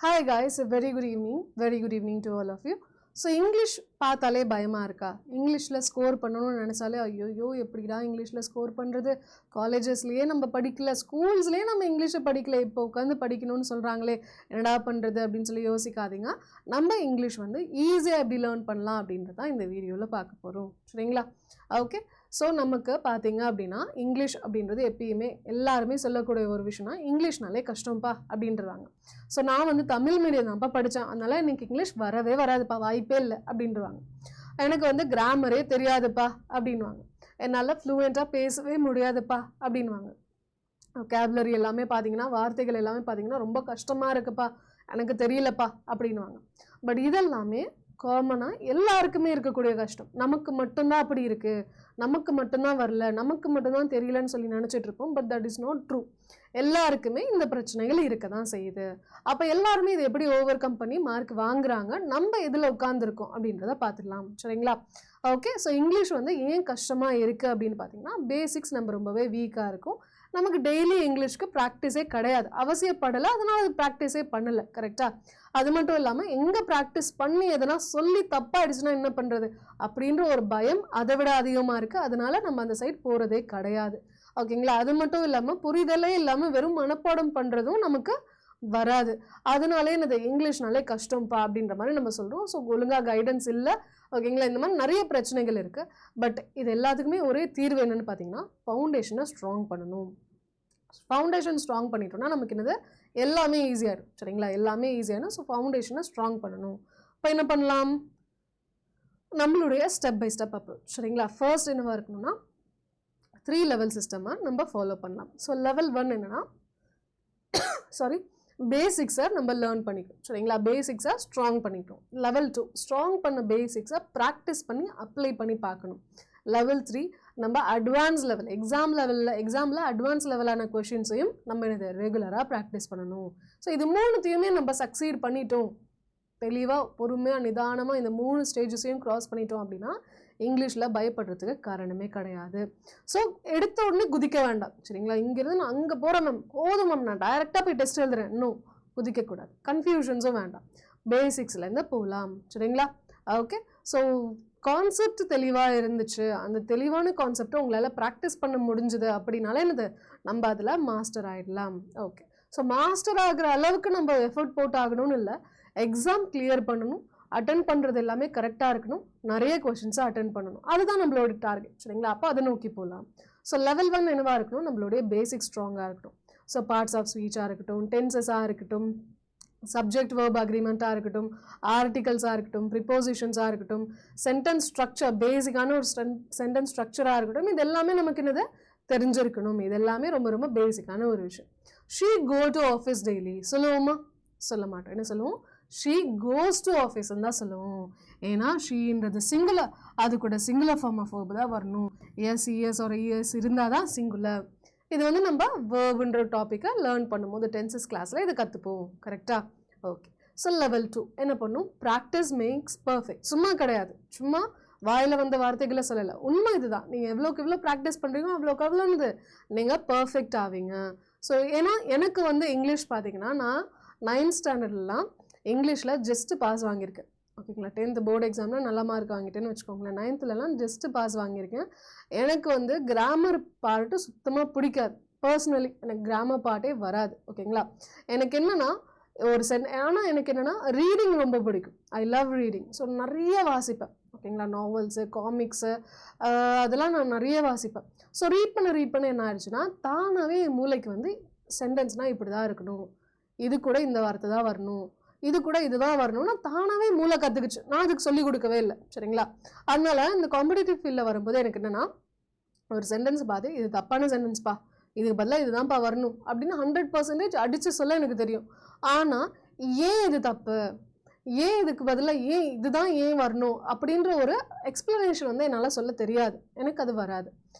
Hi guys, a very good evening to all of you. So English பார்த்தாலே பயமா இருக்கா? இங்கிலீஷ்ல ஸ்கோர் பண்ணணும்னு நினைச்சாலே ஐயோ எப்படிடா இங்கிலீஷ்ல ஸ்கோர் பண்றது? காலேஜஸ்லயே நம்ம படிக்கல, ஸ்கூல்ஸ்லயே நம்ம இங்கிலீஷை படிக்கல, இப்போ உட்காந்து படிக்கணும்னு சொல்றாங்களே, என்னடா பண்றது அப்படின்னு சொல்லி யோசிக்காதீங்க. நம்ம இங்கிலீஷ் வந்து ஈஸியா எப்படி லேர்ன் பண்ணலாம் அப்படின்றத இந்த வீடியோல பார்க்க போறோம். சரிங்களா? ஓகே. ஸோ நமக்கு பார்த்தீங்க அப்படின்னா இங்கிலீஷ் அப்படின்றது எப்பயுமே எல்லாருமே சொல்லக்கூடிய ஒரு விஷயம்னா இங்கிலீஷ்னாலே கஷ்டம்ப்பா அப்படின்றாங்க. ஸோ நான் வந்து தமிழ் மீடியம் தான்ப்பா படித்தேன், அதனால எனக்கு இங்கிலீஷ் வரவே வராதுப்பா, வாய்ப்பே இல்லை அப்படின்றாங்க. எனக்கு வந்து கிராமரே தெரியாதுப்பா அப்படின்வாங்க. என்னால் ஃப்ளூயண்ட்டாக பேசவே முடியாதுப்பா அப்படின்வாங்க. vocabulary எல்லாமே பார்த்தீங்கன்னா, வார்த்தைகள் எல்லாமே பார்த்தீங்கன்னா ரொம்ப கஷ்டமாக இருக்குப்பா, எனக்கு தெரியலப்பா அப்படின்வாங்க. பட் இதெல்லாமே காமனாக எல்லாருக்குமே இருக்கக்கூடிய கஷ்டம். நமக்கு மட்டும்தான் அப்படி இருக்குது, நமக்கு மட்டும்தான் வரல, நமக்கு மட்டும்தான் தெரியலன்னு சொல்லி நினச்சிட்டு இருப்போம். But that is not true. எல்லாருக்குமே இந்த பிரச்சனைகள் இருக்க தான் செய்யுது. அப்போ எல்லாருமே இதை எப்படி ஓவர் கம் பண்ணி மார்க் வாங்குறாங்க, நம்ம இதில் உட்காந்துருக்கோம் அப்படின்றத பார்த்துடலாம். சரிங்களா? ஓகே. ஸோ இங்கிலீஷ் வந்து ஏன் கஷ்டமாக இருக்குது அப்படின்னு பார்த்தீங்கன்னா, பேசிக்ஸ் நம்ம ரொம்பவே வீக்காக இருக்கும். நமக்கு டெய்லி இங்கிலீஷ்க்கு ப்ராக்டிஸே கிடையாது, அவசியப்படலை, அதனால் அது ப்ராக்டிஸே பண்ணலை. கரெக்டாக? அது மட்டும் இல்லாமல் எங்கே ப்ராக்டிஸ் பண்ணி எதனா சொல்லி தப்பாகிடுச்சுன்னா என்ன பண்ணுறது அப்படின்ற ஒரு பயம் அதை விட அதிகமாக இருக்குது. அதனால நம்ம அந்த சைட் போகிறதே கிடையாது. ஓகேங்களா? அது மட்டும் இல்லாமல் புரிதலே இல்லாமல் வெறும் மனப்பாடம் பண்ணுறதும் நமக்கு வராது. அதனாலே இந்த இங்கிலீஷ்னாலே கஷ்டம்ப்பா அப்படின்ற மாதிரி நம்ம சொல்கிறோம். ஸோ ஒழுங்காக கைடன்ஸ் இல்லை. ஓகேங்களா? இந்த மாதிரி நிறைய பிரச்சனைகள் இருக்குது. பட் இது எல்லாத்துக்குமே ஒரே தீர்வு என்னென்னு பார்த்தீங்கன்னா, ஃபவுண்டேஷனை ஸ்ட்ராங் பண்ணணும். ஃபவுண்டேஷன் ஸ்ட்ராங் பண்ணிட்டோம்னா நமக்கு என்னது எல்லாமே ஈஸியாக இருக்கும். சரிங்களா? எல்லாமே ஈஸியான. ஸோ ஃபவுண்டேஷனை ஸ்ட்ராங் பண்ணணும். இப்போ என்ன பண்ணலாம்? நம்மளுடைய ஸ்டெப் பை ஸ்டெப் அப்ரோச். சரிங்களா? ஃபர்ஸ்ட் என்னவா இருக்கணும்னா 3 லெவல் சிஸ்டமை நம்ம ஃபாலோ பண்ணலாம். ஸோ லெவல் 1 என்னென்னா பேசிக்ஸை நம்ம லேர்ன் பண்ணிக்கணும். சரிங்களா? பேசிக்ஸை ஸ்ட்ராங் பண்ணிக்கணும். லெவல் 2 ஸ்ட்ராங் பண்ண பேசிக்ஸை ப்ராக்டிஸ் பண்ணி அப்ளை பண்ணி பார்க்கணும். லெவல் 3 நம்ம அட்வான்ஸ் லெவல் எக்ஸாமில் அட்வான்ஸ் லெவலான கொஷின்ஸையும் நம்ம இதை ரெகுலராக ப்ராக்டிஸ் பண்ணணும். ஸோ இது மூணுத்தையுமே நம்ம சக்சீட் பண்ணிட்டோம், தெளிவாக பொறுமையாக நிதானமாக இந்த 3 ஸ்டேஜஸையும் க்ராஸ் பண்ணிட்டோம் அப்படின்னா இங்கிலீஷில் பயப்படுறதுக்கு காரணமே கிடையாது. ஸோ எடுத்த உடனே குதிக்க வேண்டாம். சரிங்களா? இங்கேருந்து நான் அங்கே போகிறேன் மேம், போதும் மேம், நான் டைரெக்டாக போய் டெஸ்ட் எழுதுறேன், இன்னும் குதிக்கக்கூடாது. கன்ஃபியூஷன்ஸும் வேண்டாம், பேசிக்ஸ்லேருந்து போகலாம். சரிங்களா? ஓகே. ஸோ கான்செப்ட் தெளிவாக இருந்துச்சு, அந்த தெளிவான கான்செப்டை உங்களால் ப்ராக்டிஸ் பண்ண முடிஞ்சுது அப்படின்னாலே என்னது நம்ம அதில் மாஸ்டர் ஆகிடலாம். ஓகே. ஸோ மாஸ்டர் ஆகிற அளவுக்கு நம்ம எஃபர்ட் போட்டு ஆகணும்னு இல்லை, எக்ஸாம் கிளியர் பண்ணணும், அட்டன் பண்ணுறது எல்லாமே கரெக்டாக இருக்கணும், நிறைய கொஷின்ஸை அட்டன் பண்ணணும், அதுதான் நம்மளோட டார்கெட். சரிங்களா? அப்போ அதை நோக்கி போகலாம். ஸோ லெவல் 1 என்னவாக இருக்கணும்? நம்மளுடைய பேசிக் ஸ்ட்ராங்காக இருக்கட்டும். ஸோ பார்ட்ஸ் ஆஃப் ஸ்பீச்சாக இருக்கட்டும், டென்சஸாக இருக்கட்டும், சப்ஜெக்ட் வேர்ப் அக்ரிமெண்ட்டாக இருக்கட்டும், ஆர்டிகல்ஸாக இருக்கட்டும், ப்ரிப்போசிஷன்ஸாக இருக்கட்டும், சென்டென்ஸ் ஸ்ட்ரக்சர், பேசிக்கான ஒரு சென்டென்ஸ் ஸ்ட்ரக்சராக இருக்கட்டும், இது எல்லாமே நமக்கு என்னது தெரிஞ்சிருக்கணும். இது எல்லாமே ரொம்ப ரொம்ப பேசிக்கான ஒரு விஷயம். She go to office daily சொல்லுவோமா? சொல்ல மாட்டோம். என்ன சொல்லுவோம்? ஷீ கோஸ் டு ஆஃபீஸ்ன்னு தான் சொல்லுவோம். ஏன்னா ஷீன்றது சிங்குலர், அது கூட சிங்குலர் ஃபார்ம் ஆஃப் வேர்பு தான் வரணும். எஸ் இஎஸ் ஒரு இஎஸ் இருந்தால் தான் சிங்குலர். இது வந்து நம்ம வேர்புன்ற டாப்பிக்கை லேர்ன் பண்ணும்போது டென்சஸ் கிளாஸில் இது கற்றுப்போம். கரெக்டாக? ஓகே. ஸோ லெவல் 2 என்ன பண்ணும்? Practice makes perfect. சும்மா கிடையாது, சும்மா வாயில் வந்த வார்த்தைகளை சொல்லலை, உண்மை இதுதான். நீங்கள் எவ்வளோக்கு எவ்வளோ ப்ராக்டிஸ் பண்ணுறீங்களோ அவ்வளோக்கு அவ்வளோன்னு நீங்கள் பர்ஃபெக்ட் ஆவீங்க. ஸோ ஏன்னா எனக்கு வந்து இங்கிலீஷ் பார்த்தீங்கன்னா நான் 9th ஸ்டாண்டர்ட்லாம் இங்கிலீஷில் ஜஸ்ட்டு பாஸ் வாங்கியிருக்கேன். ஓகேங்களா? 10th போர்டு எக்ஸாமில் நல்ல மார்க் வாங்கிட்டேன்னு வச்சுக்கோங்களேன். 9thலலாம் ஜஸ்ட்டு பாஸ் வாங்கியிருக்கேன். எனக்கு வந்து கிராமர் பார்ட்டு சுத்தமாக பிடிக்காது. பர்சனலி எனக்கு கிராமர் பார்ட்டே வராது. ஓகேங்களா? எனக்கு என்னென்னா ஆனால் எனக்கு என்னென்னா ரீடிங் ரொம்ப பிடிக்கும். I love reading. ஸோ நிறைய வாசிப்பேன். ஓகேங்களா? நாவல்ஸு, காமிக்ஸு, அதெல்லாம் நான் நிறைய வாசிப்பேன். ஸோ ரீட் பண்ண என்ன ஆயிடுச்சுன்னா தானாகவே என் மூளைக்கு வந்து சென்டென்ஸ்னால் இப்படி தான் இருக்கணும், இது கூட இந்த வார்த்தை தான் வரணும், இது கூட இதுதான் வரணும்னா தானாகவே மூளை கற்றுக்குச்சு. நான் அதுக்கு சொல்லிக் கொடுக்கவே இல்லை. சரிங்களா? அதனால இந்த காம்படிட்டிவ் ஃபீல்டில் வரும்போது எனக்கு என்னென்னா ஒரு சென்டென்ஸ் பார்த்து இது தப்பான சென்டென்ஸ்ப்பா, இதுக்கு பதிலாக இதுதான்ப்பா வரணும் அப்படின்னு 100% அடித்து சொல்ல எனக்கு தெரியும். ஆனால் ஏன் இது தப்பு, ஏன் இதுக்கு பதிலாக ஏன் இதுதான் ஏன் வரணும் அப்படின்ற ஒரு எக்ஸ்ப்ளனேஷன் வந்து என்னால் சொல்ல தெரியாது, எனக்கு அது வராது.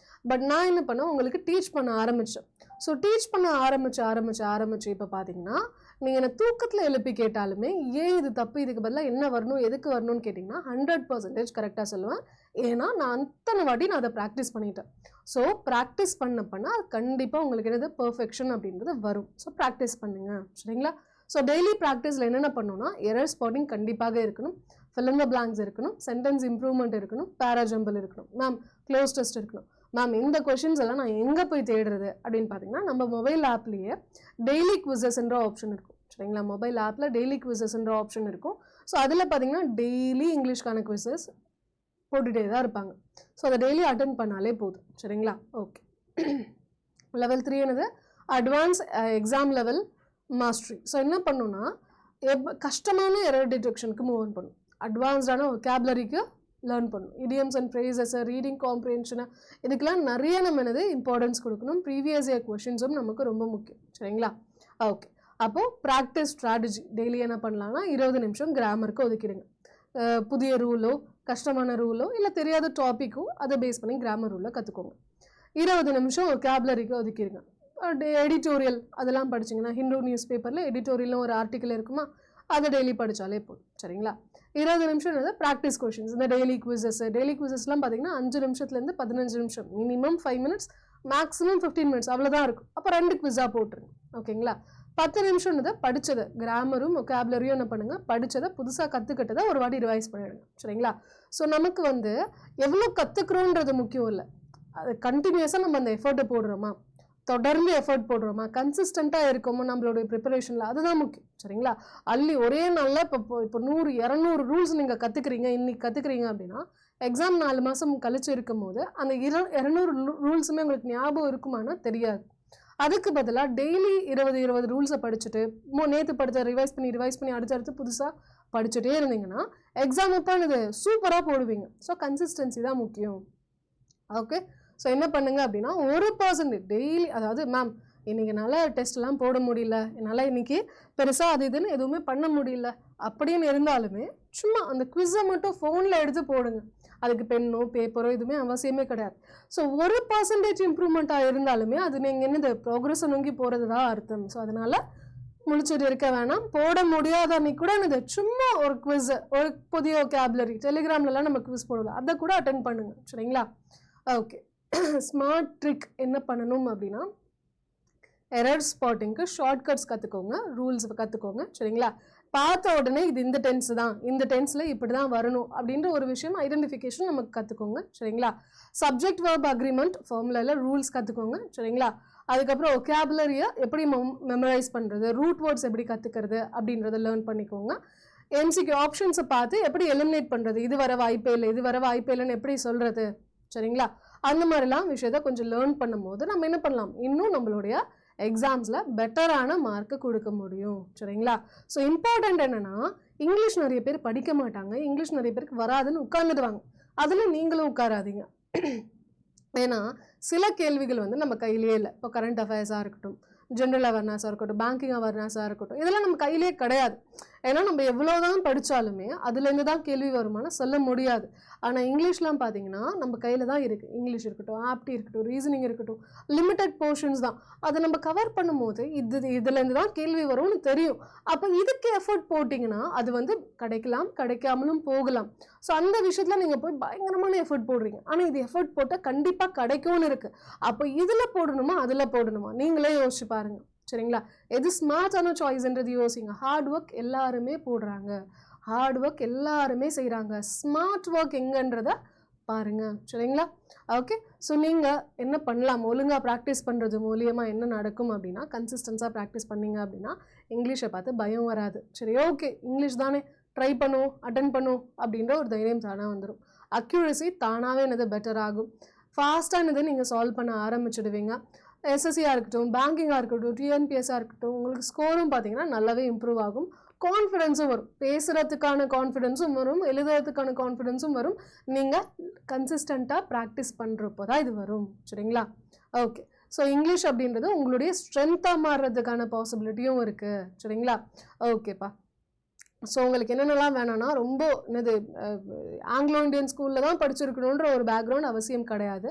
பட் நான் என்ன பண்ணேன், உங்களுக்கு டீச் பண்ண ஆரம்பித்தேன். ஸோ டீச் பண்ண ஆரம்பிச்சு இப்போ பார்த்தீங்கன்னா நீங்கள் என்னை தூக்கத்தில் எழுப்பி கேட்டாலுமே ஏன் இது தப்பு, இதுக்கு பதிலாக என்ன வரணும், எதுக்கு வரணும்னு கேட்டிங்கன்னா 100% கரெக்டாக சொல்லுவேன். ஏன்னா நான் அத்தனை வாட்டி நான் அதை ப்ராக்டிஸ் பண்ணிட்டேன். ஸோ ப்ராக்டிஸ் பண்ண அது கண்டிப்பாக உங்களுக்கு என்னது பர்ஃபெக்ஷன் அப்படின்றது வரும். ஸோ ப்ராக்டிஸ் பண்ணுங்க. சரிங்களா? ஸோ டெய்லி ப்ராக்டிஸில் என்னென்ன பண்ணணும்னா எரர் ஸ்பாட்டிங் கண்டிப்பாக இருக்கணும், fill in the blanks இருக்கணும், சென்டென்ஸ் இம்ப்ரூவ்மெண்ட் இருக்கணும், பேராஜம்பிள் இருக்கணும், மேம் க்ளோஸ் டெஸ்ட் இருக்கணும். மேம் இந்த கொஷின்ஸ் எல்லாம் நான் எங்கே போய் தேடுறது அப்படின்னு பார்த்தீங்கன்னா நம்ம மொபைல் ஆப்லேயே டெய்லி குவிசஸ்ன்ற ஆப்ஷன் இருக்கும். சரிங்களா, மொபைல் ஆப்பில் டெய்லி குவிசஸ்ன்ற ஆப்ஷன் இருக்கும். ஸோ அதில் பார்த்தீங்கன்னா டெய்லி இங்கிலீஷ்க்கான குவிசஸ் போட்டுகிட்டே தான் இருப்பாங்க. ஸோ அதை டெய்லி அட்டென்ட் பண்ணாலே போதும். சரிங்களா, ஓகே. லெவல் 3 என்னது advance exam level mastery. So என்ன பண்ணணும்னா கஷ்டமான எரர் டிடெக்ஷனுக்கு மூவ் ஆன் பண்ணும், அட்வான்ஸ்டான ஒகேபுலரிக்கு லேர்ன் பண்ணணும், இடியம்ஸ் அண்ட் ஃப்ரேசஸ், ரீடிங் காம்ப்ரிஹென்ஷனை, இதுக்கெல்லாம் நிறைய நம்ம என்னது இம்பார்ட்டன்ஸ் கொடுக்கணும். ப்ரீவியஸ் இயர் கொஷின்ஸும் நமக்கு ரொம்ப முக்கியம். சரிங்களா, ஓகே. அப்போது ப்ராக்டிஸ் ஸ்ட்ராட்டஜி டெய்லி என்ன பண்ணலாம்னா 20 நிமிஷம் கிராமருக்கு ஒதுக்கிடுங்க. புதிய ரூலோ கஷ்டமான ரூலோ இல்லை தெரியாத டாப்பிக்கோ அதை பேஸ் பண்ணி கிராமர் ரூலில் கற்றுக்கோங்க. 20 நிமிஷம் ஒகேபுலரிக்கு ஒதுக்கிடுங்க. எடிட்டோரியல் அதெல்லாம் படிச்சிங்கன்னா ஹிந்து நியூஸ் பேப்பரில் எடிட்டோரியலும் ஒரு ஆர்டிக்கல் இருக்குமா, அதை டெய்லி படித்தாலே போதும். சரிங்களா, 20 நிமிஷம் என்னது ப்ராக்டிஸ் கொஷின்ஸ். இந்த டெய்லி குவிசஸ்லாம் பார்த்தீங்கன்னா 5 நிமிஷத்துலேருந்து 15 நிமிஷம், மினிமம் 5 மினிட்ஸ், மேக்ஸிமம் 15 மினிட்ஸ் அவ்வளோதான் இருக்கும். அப்போ 2 குவிஸாக போட்டுருங்க. ஓகேங்களா, 10 நிமிஷம் படித்ததை கிராமரும் ஒகேபுலரியும் என்ன பண்ணுங்கள், படித்ததை புதுசாக கற்றுக்கிட்டதை ஒரு வாட்டி ரிவைஸ் பண்ணிடுங்க. சரிங்களா, ஸோ நமக்கு எவ்வளோ கற்றுக்குறோன்றது முக்கியம் இல்லை, அது கண்டினியூஸாக நம்ம அந்த எஃபர்ட்டை போடுறோமா, தொடர்ந்து எஃபர்ட் போடுறோமா, கன்சிஸ்டண்ட்டாக இருக்கோமோ நம்மளுடைய ப்ரிப்பரேஷனில், அதுதான் முக்கியம். சரிங்களா, ஒரே நாளில் இப்போ 100-200 ரூல்ஸ் நீங்கள் கற்றுக்குறீங்க, இன்றைக்கி கற்றுக்குறீங்க அப்படின்னா எக்ஸாம் 4 மாதம் கழிச்சு இருக்கும் போது அந்த 200 ரூல்ஸுமே உங்களுக்கு ஞாபகம் இருக்குமானா தெரியாது. அதுக்கு பதிலாக டெய்லி 20 ரூல்ஸை படிச்சுட்டு நேற்று படித்த ரிவைஸ் பண்ணி அடுத்தடுத்து புதுசாக படிச்சுட்டே இருந்தீங்கன்னா எக்ஸாம் அப்போ இது சூப்பராக போடுவீங்க. ஸோ கன்சிஸ்டன்சி தான் முக்கியம். ஓகே, ஸோ என்ன பண்ணுங்க அப்படின்னா 1% டெய்லி, அதாவது மேம் இன்றைக்கி என்னால் டெஸ்ட்லாம் போட முடியல, என்னால் இன்றைக்கி பெருசாக அது இதுன்னு எதுவுமே பண்ண முடியல அப்படின்னு இருந்தாலுமே சும்மா அந்த குவிஸை மட்டும் ஃபோனில் எடுத்து போடுங்க. அதுக்கு பென்னோ பேப்பரோ எதுவுமே அவசியமே கிடையாது. ஸோ 1% இம்ப்ரூவ்மெண்ட்டாக இருந்தாலுமே அது நீங்கள் என்னது ப்ரோக்ரஸை நோக்கி போகிறது தான் அர்த்தம். ஸோ அதனால் முழிச்சுட்டு இருக்க வேணாம். போட முடியாத அன்னைக்கு கூட என்னது சும்மா ஒரு குவிஸ், ஒரு புதிய ஒகேபுலரி டெலிகிராம்லலாம் நம்ம குவிஸ் போடலாம், அதை கூட அட்டென்ட் பண்ணுங்கள். சரிங்களா, ஓகே. ஸ்மார்ட் ட்ரிக் என்ன பண்ணணும் அப்படின்னா எரர் ஸ்பாட்டிங்க்கு ஷார்ட்கட்ஸ் கற்றுக்கோங்க, ரூல்ஸ் கற்றுக்கோங்க. சரிங்களா, பார்த்த உடனே இது இந்த டென்ஸ் தான், இந்த டென்ஸில் இப்படி தான் வரணும் அப்படின்ற ஒரு விஷயம் ஐடென்டிஃபிகேஷன் நமக்கு கற்றுக்கோங்க. சரிங்களா, சப்ஜெக்ட் வேர்ப் அக்ரிமெண்ட் ஃபார்முலாவில் ரூல்ஸ் கற்றுக்கோங்க. சரிங்களா, அதுக்கப்புறம் ஒகேபுலரியை எப்படி மெமரைஸ் பண்ணுறது, ரூட் வேர்ட்ஸ் எப்படி கற்றுக்கிறது அப்படின்றத லேர்ன் பண்ணிக்கோங்க. எம்சிக்யூ ஆப்ஷன்ஸை பார்த்து எப்படி எலிமினேட் பண்ணுறது, இது வர வாய்ப்பே இல்லை, இது வர வாய்ப்பே இல்லைன்னு எப்படி சொல்கிறது. சரிங்களா, அந்த மாதிரிலாம் விஷயத்த கொஞ்சம் லேர்ன் பண்ணும்போது நம்ம என்ன பண்ணலாம், இன்னும் நம்மளுடைய எக்ஸாம்ஸில் பெட்டரான மார்க்கு கொடுக்க முடியும். சரிங்களா, ஸோ இம்பார்ட்டண்ட் என்னென்னா இங்கிலீஷ் நிறைய பேர் படிக்க மாட்டாங்க, இங்கிலீஷ் நிறைய பேருக்கு வராதுன்னு உட்காந்துடுவாங்க. அதில் நீங்களும் உட்காராதீங்க. ஏன்னா சில கேள்விகள் நம்ம கையிலேயே இல்லை. இப்போ கரண்ட் அஃபேர்ஸாக இருக்கட்டும், ஜென்ரல் அவேர்னஸாக இருக்கட்டும், பேங்கிங் அவேர்னஸாக இருக்கட்டும், இதெல்லாம் நம்ம கையிலே கிடையாது. ஏன்னா நம்ம எவ்வளோதான் படித்தாலுமே அதுலேருந்து தான் கேள்வி வருமானு சொல்ல முடியாது. ஆனால் இங்கிலீஷ்லாம் பார்த்தீங்கன்னா நம்ம கையில் தான் இருக்குது. இங்கிலீஷ் இருக்கட்டும், ஆப்டி இருக்கட்டும், ரீசனிங் இருக்கட்டும், லிமிட்டட் போர்ஷன்ஸ் தான். அதை நம்ம கவர் பண்ணும்போது இதுலேருந்து தான் கேள்வி வரும்னு தெரியும். அப்போ இதுக்கு எஃபர்ட் போட்டிங்கன்னா அது கிடைக்கலாம், கிடைக்காமலும் போகலாம். ஸோ அந்த விஷயத்தில் நீங்கள் போய் பயங்கரமான எஃபர்ட் போடுறீங்க. ஆனால் இது எஃபர்ட் போட்டால் கண்டிப்பாக கிடைக்கும்னு இருக்குது. அப்போ இதில் போடணுமா அதில் போடணுமா நீங்களே யோசிச்சு பாருங்கள். சரிங்களா, எது ஸ்மார்ட்டான சாய்ஸ்ன்றது யோசிங்க. ஹார்ட் ஒர்க் எல்லாருமே போடுறாங்க, ஹார்ட் ஒர்க் எல்லாருமே செய்கிறாங்க, ஸ்மார்ட் ஒர்க் எங்கன்றத பாருங்கள். சரிங்களா, ஓகே. ஸோ நீங்கள் என்ன பண்ணலாம், ஒழுங்காக ப்ராக்டிஸ் பண்ணுறது மூலியமாக என்ன நடக்கும் அப்படின்னா கன்சிஸ்டன்ஸாக ப்ராக்டிஸ் பண்ணிங்க அப்படின்னா இங்கிலீஷை பார்த்து பயம் வராது. சரி, ஓகே இங்கிலீஷ் தானே, ட்ரை பண்ணும், அட்டன் பண்ணும் அப்படின்ற ஒரு தைரியம் தானாக வந்துடும். அக்யூரசி தானாகவே பெட்டர் ஆகும். ஃபாஸ்ட்டாக நீங்கள் சால்வ் பண்ண ஆரம்பிச்சிடுவீங்க. எஸ்எஸ்சியாக இருக்கட்டும், பேங்கிங்காக இருக்கட்டும், டிஎன்பிஎஸ்ஸாக இருக்கட்டும், உங்களுக்கு ஸ்கோரும் பார்த்தீங்கன்னா நல்லாவே இம்ப்ரூவ் ஆகும். கான்ஃபிடென்ஸும் வரும், பேசுகிறதுக்கான கான்ஃபிடென்ஸும் வரும், எழுதுறதுக்கான கான்ஃபிடென்ஸும் வரும். நீங்கள் கன்சிஸ்டண்ட்டாக ப்ராக்டிஸ் பண்ணுறப்போ தான் இது வரும். சரிங்களா, ஓகே. ஸோ இங்கிலீஷ் அப்படின்றது உங்களுடைய ஸ்ட்ரென்த்தாக மாறுறதுக்கான பாசிபிலிட்டியும் இருக்குது. சரிங்களா, ஓகேப்பா. ஸோ உங்களுக்கு என்னென்னலாம் வேணான்னா ரொம்ப ஆங்கிலோ இண்டியன் ஸ்கூலில் தான் படிச்சிருக்கணுன்ற ஒரு பேக்ரவுண்ட் அவசியம் கிடையாது.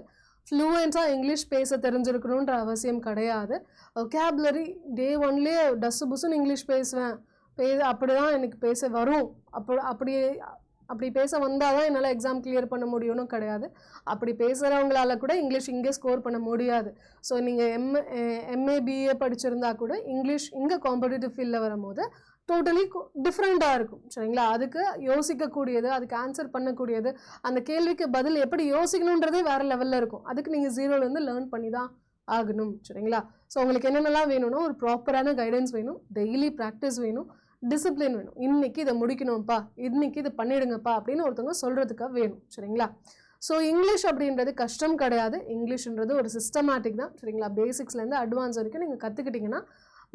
ஃப்ளூயண்ட்டாக இங்கிலீஷ் பேச தெரிஞ்சிருக்கணுன்ற அவசியம் கிடையாது. ஒகேபுலரி டே ஒன்லேயே டஸ்ஸு புஸ்ஸுன்னு இங்கிலீஷ் பேசுவேன், அப்படி தான் எனக்கு பேச வரும், அப்படியே அப்படி பேச வந்தால் தான் என்னால் எக்ஸாம் கிளியர் பண்ண முடியும்னு கிடையாது. அப்படி பேசுகிறவங்களால கூட இங்கிலீஷ் இங்கே ஸ்கோர் பண்ண முடியாது. ஸோ நீங்கள் எம்ஏ பிஏ படிச்சிருந்தா கூட இங்கிலீஷ் இங்கே காம்படிட்டிவ் ஃபீல்டில் வரும்போது டோட்டலி டிஃப்ரெண்ட்டாக இருக்கும். சரிங்களா? அதுக்கு யோசிக்கக்கூடியது, அதுக்கு ஆன்சர் பண்ணக்கூடியது, அந்த கேள்விக்கு பதில் எப்படி யோசிக்கணுன்றதே வேறு லெவலில் இருக்கும். அதுக்கு நீங்கள் ஜீரோலேருந்து லேர்ன் பண்ணி தான் ஆகணும். சரிங்களா? ஸோ உங்களுக்கு என்னென்னலாம் வேணும்னா ஒரு ப்ராப்பரான கைடன்ஸ் வேணும், டெய்லி ப்ராக்டிஸ் வேணும், டிசிப்ளின் வேணும். இன்னைக்கு இதை முடிக்கணும்ப்பா, இன்னைக்கு இதை பண்ணிடுங்கப்பா அப்படின்னு ஒருத்தவங்க சொல்கிறதுக்காக வேணும். சரிங்களா? ஸோ இங்கிலீஷ் அப்படின்றது கஷ்டம் கிடையாது. இங்கிலீஷ்ன்றது ஒரு சிஸ்டமேட்டிக் தான். சரிங்களா? பேசிக்ஸ்லேருந்து அட்வான்ஸ் வரைக்கும் நீங்கள் கற்றுக்கிட்டிங்கன்னா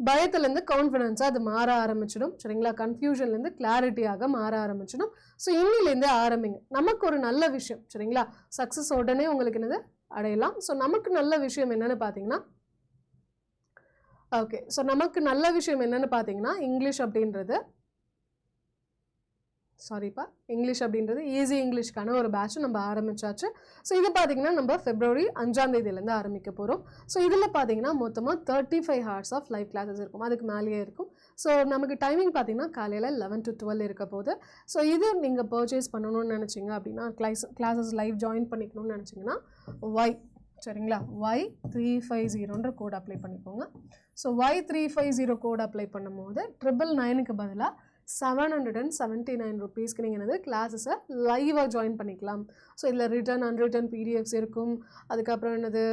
பயத்துலேருந்து கான்ஃபிடென்ஸாக அது மாற ஆரம்பிச்சிடும். சரிங்களா? கன்ஃபியூஷன்லேருந்து கிளாரிட்டியாக மாற ஆரம்பிச்சிடும். ஸோ இன்னிலேருந்து ஆரம்பிங்க. நமக்கு ஒரு நல்ல விஷயம். சரிங்களா? சக்ஸஸ் உடனே உங்களுக்கு என்னது அடையலாம். ஸோ நமக்கு நல்ல விஷயம் என்னென்னு பார்த்தீங்கன்னா ஓகே, ஸோ நமக்கு நல்ல விஷயம் என்னென்னு பார்த்தீங்கன்னா இங்கிலீஷ் அப்படின்றது ஈஸி இங்கிலீஷ்க்கான ஒரு பேட்ச் நம்ம ஆரம்பிச்சாச்சு. ஸோ இது பார்த்தீங்கன்னா நம்ம February 5ஆம் தேதியிலேருந்து ஆரம்பிக்க போகிறோம். ஸோ இதில் பார்த்தீங்கன்னா மொத்தமாக 35 hours ஆஃப் லைவ் கிளாஸஸ் இருக்கும். அதுக்கு மேலேயே இருக்கும். ஸோ நமக்கு டைமிங் பார்த்தீங்கன்னா காலையில் 11 to 12 இருக்க போது. ஸோ இது நீங்கள் பர்ச்சேஸ் பண்ணணும்னு நினச்சிங்க அப்படின்னா கிளாஸஸ் லைவ் ஜாயின் பண்ணிக்கணும்னு நினச்சிங்கன்னா சரிங்களா Y350ன்ற கோட் அப்ளை பண்ணிக்கோங்க. ஸோ Y350 கோட் அப்ளை பண்ணும்போது 999க்கு பதிலாக 779 rupeesக்கு நீங்கள் என்னது கிளாஸஸை லைவாக ஜாயின் பண்ணிக்கலாம். ஸோ இதில் ரிட்டன் அன்ரிட்டன் பிடிஎஃப்ஸ் இருக்கும். அதுக்கப்புறம் என்னது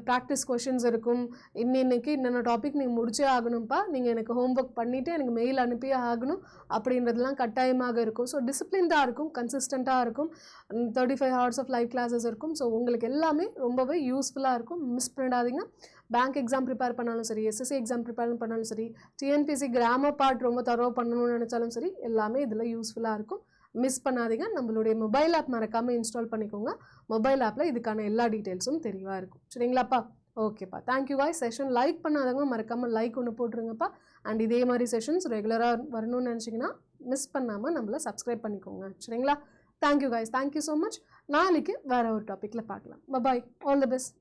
ப்ராக்டிஸ் கொஷின்ஸ் இருக்கும். இன்னைக்கு என்னென்ன டாபிக் நீங்கள் முடிச்சே ஆகணும்ப்பா, நீங்கள் எனக்கு ஹோம்ஒர்க் பண்ணிவிட்டு எனக்கு மெயில் அனுப்பியே ஆகணும் அப்படின்றதுலாம் கட்டாயமாக இருக்கும். ஸோ டிசிப்ளின்டாக இருக்கும், கன்சிஸ்டண்ட்டாக இருக்கும். 35 hours ஆஃப் லைவ் கிளாஸஸ் இருக்கும். ஸோ உங்களுக்கு எல்லாமே ரொம்பவே யூஸ்ஃபுல்லாக இருக்கும். மிஸ் பண்ணிடாதீங்க. பேங்க் எக்ஸாம் ப்ரிப்பேர் பண்ணாலும் சரி, எஸ்எஸ்சி எக்ஸாம் ப்ரிப்பேர் பண்ணாலும் சரி, டிஎன்பிஎஸ்சி கிராமர் பார்ட் ரொம்ப தரவு பண்ணணும்னு நினச்சாலும் சரி, எல்லாமே இதில் யூஸ்ஃபுல்லாக இருக்கும். மிஸ் பண்ணாதீங்க. நம்மளுடைய மொபைல் ஆப் மறக்காமல் இன்ஸ்டால் பண்ணிக்கோங்க. மொபைல் ஆப்பில் இதுக்கான எல்லா டீட்டெயில்ஸும் தெளிவாக இருக்கும். சரிங்களாப்பா? ஓகேப்பா, தேங்க்யூ காய்ஸ். செஷன் லைக் பண்ணாதவங்க மறக்காமல் லைக் ஒன்று போட்டுருங்கப்பா. அண்ட் இதே மாதிரி செஷன்ஸ் ரெகுலராக வரணும்னு நினச்சிங்கன்னா மிஸ் பண்ணாமல் நம்மளை சப்ஸ்கிரைப் பண்ணிக்கோங்க. சரிங்களா? Thank you guys, thank you so much. நாளைக்கு வேறு ஒரு டாப்பிக்கில் பார்க்கலாம். பாய், ஆல் தி பெஸ்ட்.